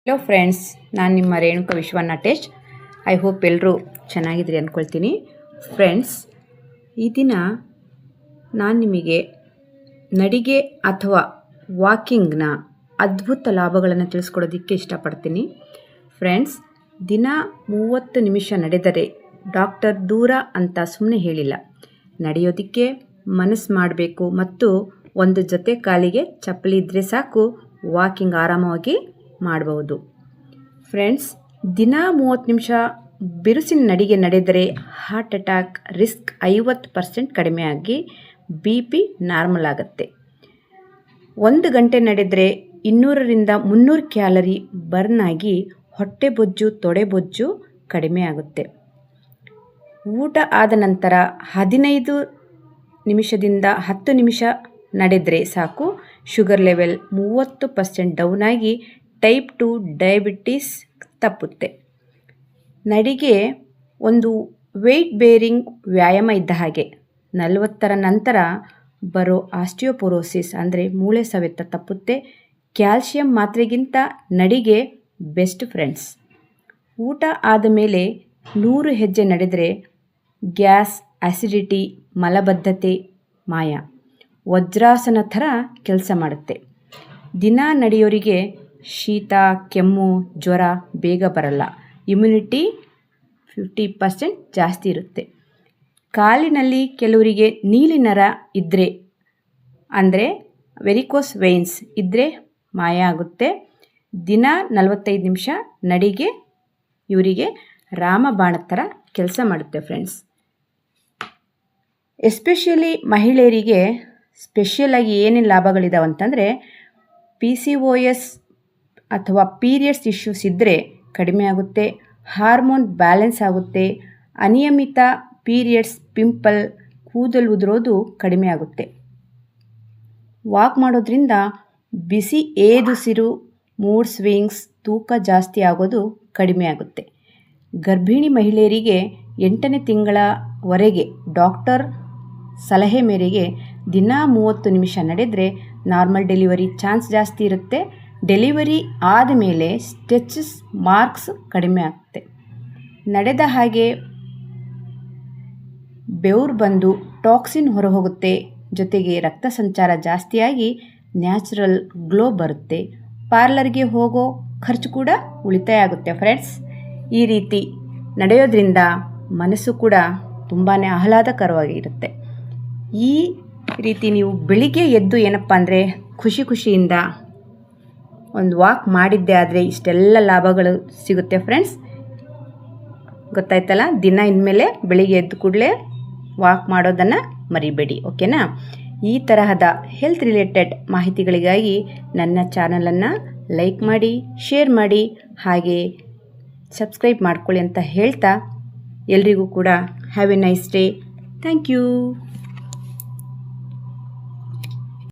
Hello friends, ನಾನು ನಿಮ್ಮ Renuka ವಿಶ್ವನಾಥೇಶ್. I hope ಎಲ್ಲರೂ ಚೆನ್ನಾಗಿದ್ರಿ ಅಂದ್ಕೊಳ್ತೀನಿ. ಫ್ರೆಂಡ್ಸ್, ಈ ದಿನ ನಾನು ನಿಮಗೆ ನಡಿಗೆ ಅಥವಾ ವಾಕಿಂಗ್ನ ಅದ್ಭುತ ಲಾಭಗಳನ್ನು ತಿಳಿಸ್ಕೊಡೋದಕ್ಕೆ ಇಷ್ಟಪಡ್ತೀನಿ. ಫ್ರೆಂಡ್ಸ್, ದಿನ 30 ನಿಮಿಷ ನಡೆದರೆ ಡಾಕ್ಟರ್ ದೂರ ಅಂತ ಸುಮ್ಮನೆ ಹೇಳಿಲ್ಲ. ನಡೆಯೋದಕ್ಕೆ ಮನಸ್ಸು ಮಾಡಬೇಕು ಮತ್ತು ಒಂದು ಜೊತೆ ಕಾಲಿಗೆ ಚಪ್ಪಲಿ ಇದ್ದರೆ ಸಾಕು, ವಾಕಿಂಗ್ ಆರಾಮವಾಗಿ ಮಾಡಬಹುದು. ಫ್ರೆಂಡ್ಸ್, ದಿನ 30 ನಿಮಿಷ ಬಿರುಸಿನ ನಡಿಗೆ ನಡೆದರೆ ಹಾರ್ಟ್ ಅಟ್ಯಾಕ್ ರಿಸ್ಕ್ 50% ಕಡಿಮೆ ಆಗಿ BP ನಾರ್ಮಲ್ ಆಗುತ್ತೆ. 1 ಗಂಟೆ ನಡೆದರೆ 200ರಿಂದ 300 ಕ್ಯಾಲರಿ ಬರ್ನ್ ಆಗಿ ಹೊಟ್ಟೆ ಬೊಜ್ಜು ತೊಡೆ ಬೊಜ್ಜು ಕಡಿಮೆ ಆಗುತ್ತೆ. ಊಟ ಆದ ನಂತರ 15 ನಿಮಿಷದಿಂದ 10 ನಿಮಿಷ ನಡೆದರೆ ಸಾಕು, ಶುಗರ್ ಲೆವೆಲ್ 30% ಡೌನ್ ಆಗಿ ಟೈಪ್ 2 ಡಯಾಬಿಟಿಸ್ ತಪ್ಪುತ್ತೆ. ನಡಿಗೆ ಒಂದು ವೆಯ್ಟ್ ಬೇರಿಂಗ್ ವ್ಯಾಯಾಮ ಇದ್ದ ಹಾಗೆ. 40ರ ನಂತರ ಬರೋ ಆಸ್ಟಿಯೋಪೊರೋಸಿಸ್ ಅಂದರೆ ಮೂಳೆ ಸವೆತ ತಪ್ಪುತ್ತೆ. ಕ್ಯಾಲ್ಶಿಯಂ ಮಾತ್ರೆಗಿಂತ ನಡಿಗೆ ಬೆಸ್ಟ್ ಫ್ರೆಂಡ್ಸ್. ಊಟ ಆದ ಮೇಲೆ 100 ಹೆಜ್ಜೆ ನಡೆದರೆ ಗ್ಯಾಸ್, ಆಸಿಡಿಟಿ, ಮಲಬದ್ಧತೆ ಮಾಯ. ವಜ್ರಾಸನ ಥರ ಕೆಲಸ ಮಾಡುತ್ತೆ. ದಿನ ನಡೆಯೋರಿಗೆ ಶೀತ, ಕೆಮ್ಮು, ಜ್ವರ ಬೇಗ ಬರಲ್ಲ. ಇಮ್ಯುನಿಟಿ 50% ಜಾಸ್ತಿ ಇರುತ್ತೆ. ಕಾಲಿನಲ್ಲಿ ಕೆಲವರಿಗೆ ನೀಲಿ ನರ ಇದ್ದರೆ ಅಂದರೆ ವೆರಿಕೋಸ್ ವೇನ್ಸ್ ಇದ್ದರೆ ಮಾಯ ಆಗುತ್ತೆ. ದಿನ 45 ನಿಮಿಷ ನಡಿಗೆ ಇವರಿಗೆ ರಾಮಬಾಣ ಥರ ಕೆಲಸ ಮಾಡುತ್ತೆ ಫ್ರೆಂಡ್ಸ್. ಎಸ್ಪೆಷಲಿ ಮಹಿಳೆಯರಿಗೆ ಸ್ಪೆಷಲಾಗಿ ಏನೇನು ಲಾಭಗಳಿದಾವೆ ಅಂತಂದರೆ, PCOS ಅಥವಾ ಪೀರಿಯಡ್ಸ್ ಇಶ್ಯೂಸ್ ಇದ್ದರೆ ಕಡಿಮೆ ಆಗುತ್ತೆ. ಹಾರ್ಮೋನ್ ಬ್ಯಾಲೆನ್ಸ್ ಆಗುತ್ತೆ. ಅನಿಯಮಿತ ಪೀರಿಯಡ್ಸ್, ಪಿಂಪಲ್, ಕೂದಲು ಉದುರೋದು ಕಡಿಮೆ ಆಗುತ್ತೆ. ವಾಕ್ ಮಾಡೋದ್ರಿಂದ ಬಿಸಿ ಏದುಸಿರು, ಮೂಡ್ ಸ್ವಿಂಗ್ಸ್, ತೂಕ ಜಾಸ್ತಿ ಆಗೋದು ಕಡಿಮೆ ಆಗುತ್ತೆ. ಗರ್ಭಿಣಿ ಮಹಿಳೆಯರಿಗೆ 8ನೇ ತಿಂಗಳವರೆಗೆ ಡಾಕ್ಟರ್ ಸಲಹೆ ಮೇರೆಗೆ ದಿನ 30 ನಿಮಿಷ ನಡೆದರೆ ನಾರ್ಮಲ್ ಡೆಲಿವರಿ ಚಾನ್ಸ್ ಜಾಸ್ತಿ ಇರುತ್ತೆ. ಡೆಲಿವರಿ ಆದಮೇಲೆ ಸ್ಟಿಚಸ್ ಮಾರ್ಕ್ಸ್ ಕಡಿಮೆ ಆಗುತ್ತೆ. ನಡೆದ ಹಾಗೆ ಬೆವರು ಬಂದು ಟಾಕ್ಸಿನ್ ಹೊರಹೋಗುತ್ತೆ. ಜೊತೆಗೆ ರಕ್ತ ಸಂಚಾರ ಜಾಸ್ತಿಯಾಗಿ ನ್ಯಾಚುರಲ್ ಗ್ಲೋ ಬರುತ್ತೆ. ಪಾರ್ಲರ್ಗೆ ಹೋಗೋ ಖರ್ಚು ಕೂಡ ಉಳಿತಾಯ ಆಗುತ್ತೆ ಫ್ರೆಂಡ್ಸ್. ಈ ರೀತಿ ನಡೆಯೋದ್ರಿಂದ ಮನಸ್ಸು ಕೂಡ ತುಂಬಾ ಆಹ್ಲಾದಕರವಾಗಿರುತ್ತೆ. ಈ ರೀತಿ ನೀವು ಬೆಳಿಗ್ಗೆ ಎದ್ದು ಏನಪ್ಪ ಅಂದರೆ ಖುಷಿಯಿಂದ ಒಂದು ವಾಕ್ ಮಾಡಿದ್ದೆ ಆದರೆ ಇಷ್ಟೆಲ್ಲ ಲಾಭಗಳು ಸಿಗುತ್ತೆ ಫ್ರೆಂಡ್ಸ್. ಗೊತ್ತಾಯ್ತಲ್ಲ? ದಿನ ಇನ್ಮೇಲೆ ಬೆಳಿಗ್ಗೆ ಎದ್ದು ಕೂಡಲೇ ವಾಕ್ ಮಾಡೋದನ್ನು ಮರಿಬೇಡಿ, ಓಕೆನಾ? ಈ ತರಹದ ಹೆಲ್ತ್ ರಿಲೇಟೆಡ್ ಮಾಹಿತಿಗಳಿಗಾಗಿ ನನ್ನ ಚಾನಲನ್ನು ಲೈಕ್ ಮಾಡಿ, ಶೇರ್ ಮಾಡಿ, ಹಾಗೆ ಸಬ್ಸ್ಕ್ರೈಬ್ ಮಾಡ್ಕೊಳ್ಳಿ ಅಂತ ಹೇಳ್ತಾ ಎಲ್ರಿಗೂ ಕೂಡ have a nice day. Thank you.